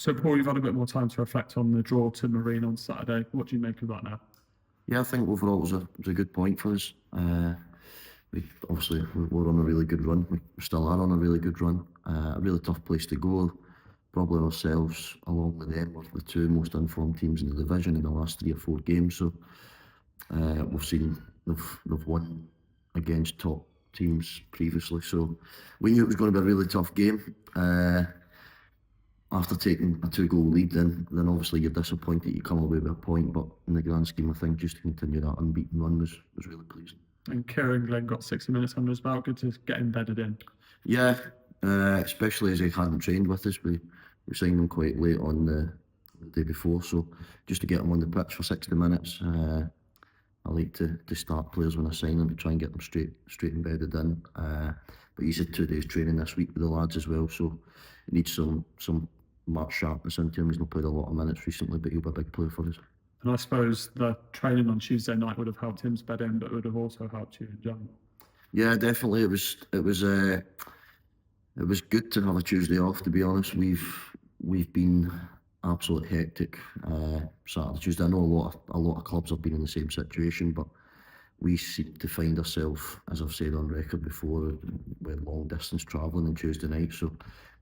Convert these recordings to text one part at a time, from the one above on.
So, Paul, you've had a bit more time to reflect on the draw to Marine on Saturday. What do you make of that now? Yeah, I think overall it was a good point for us. We were on a really good run. We still are on a really good run. A really tough place to go. Probably ourselves, along with them, were the two most informed teams in the division in the last 3 or 4 games. So we've seen they've won against top teams previously. So we knew it was going to be a really tough game. After taking a 2-goal lead, then obviously you're disappointed you come away with a point, but in the grand scheme of things, just to continue that unbeaten run was really pleasing. And Kieran Glenn got 60 minutes under his belt. Good to get embedded in. Yeah, especially as he hadn't trained with us. We signed him quite late on the day before, so just to get him on the pitch for 60 minutes. I like to start players when I sign them to try and get them straight embedded in. But he's had 2 days training this week with the lads as well, so he needs some match sharpness into him. He's not played a lot of minutes recently, but he'll be a big player for us. And I suppose the training on Tuesday night would have helped him bed in, but it would have also helped you in general. Yeah, definitely. It was good to have a Tuesday off. To be honest, we've been absolutely hectic Saturday, Tuesday. I know a lot of clubs have been in the same situation, but we seem to find ourselves, as I've said on record before, with long distance travelling on Tuesday night. So it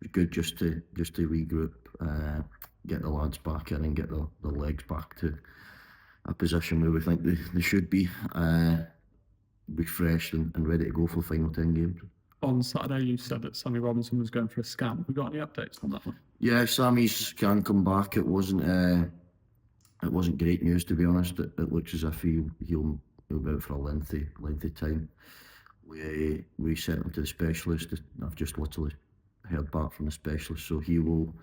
was good just to regroup, get the lads back in and get the legs back to a position where we think they should be, refreshed and ready to go for the final 10 games. On Saturday, you said that Sammy Robinson was going for a scan. Have we got any updates on that one? Yeah, Sammy's scan come back. It wasn't great news, to be honest. It looks as if he'll be out for a lengthy time. We sent him to the specialist. I've just literally heard back from the specialist, so he will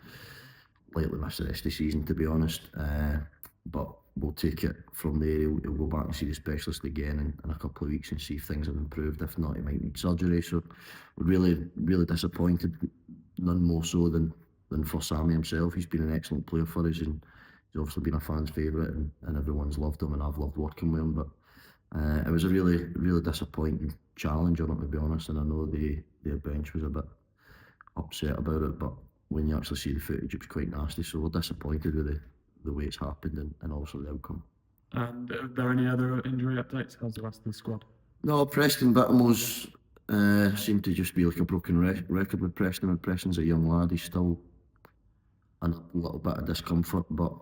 likely miss the rest of the season, to be honest. But we'll take it from there. He'll go back and see the specialist again in a couple of weeks and see if things have improved. If not, he might need surgery. So we're really disappointed. None more so than for Sammy himself. He's been an excellent player for us, and he's obviously been a fan's favourite, and everyone's loved him, and I've loved working with him. But it was a really disappointing challenge on it, to be honest. And I know their bench was a bit upset about it, but when you actually see the footage, it was quite nasty. So we're disappointed with the way it's happened and also the outcome. And are there any other injury updates? How's the rest of the squad? No, Preston Bittamos seemed to just be like a broken record with Preston. And Preston's a young lad. He's still a little bit of discomfort, but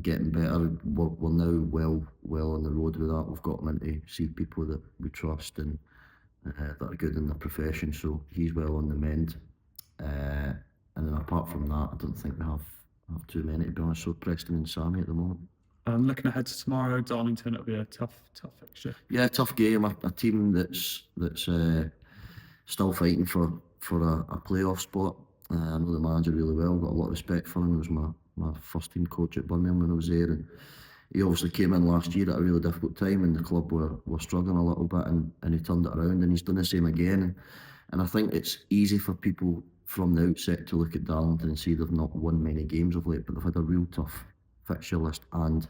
getting better. We're now well on the road with that. We've got him in to see people that we trust and that are good in their profession. So he's well on the mend. And then apart from that, I don't think we have too many, to be honest. So Preston and Sammy at the moment. And looking ahead to tomorrow, Darlington, it'll be a tough fixture. Yeah, tough game. A team that's still fighting for a playoff spot. I know the manager really well. Got a lot of respect for him. He was my first team coach at Birmingham when I was there, and he obviously came in last year at a really difficult time, and the club were struggling a little bit, and he turned it around, and he's done the same again. And I think it's easy for people from the outset to look at Darlington and see they've not won many games of late, but they've had a real tough fixture list, and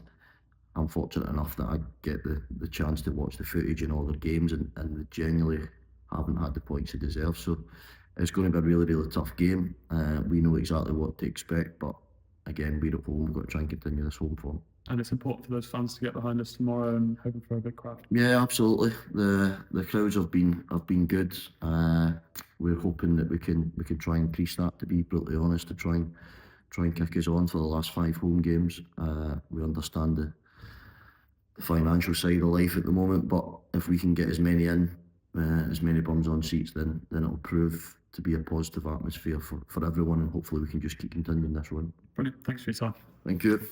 I'm fortunate enough that I get the chance to watch the footage in all their games, and they genuinely haven't had the points they deserve. So it's going to be a really tough game. We know exactly what to expect, but again, we're at home. We've got to try and continue this home form. And it's important for those fans to get behind us tomorrow, and hoping for a big crowd. Yeah, absolutely. The crowds have been good. We're hoping that we can try and increase that, to be brutally honest, to try and kick us on for the last 5 home games. We understand the financial side of life at the moment, but if we can get as many bums on seats, then it'll prove to be a positive atmosphere for everyone, and hopefully we can just keep continuing this run. Brilliant. Thanks for your time. Thank you.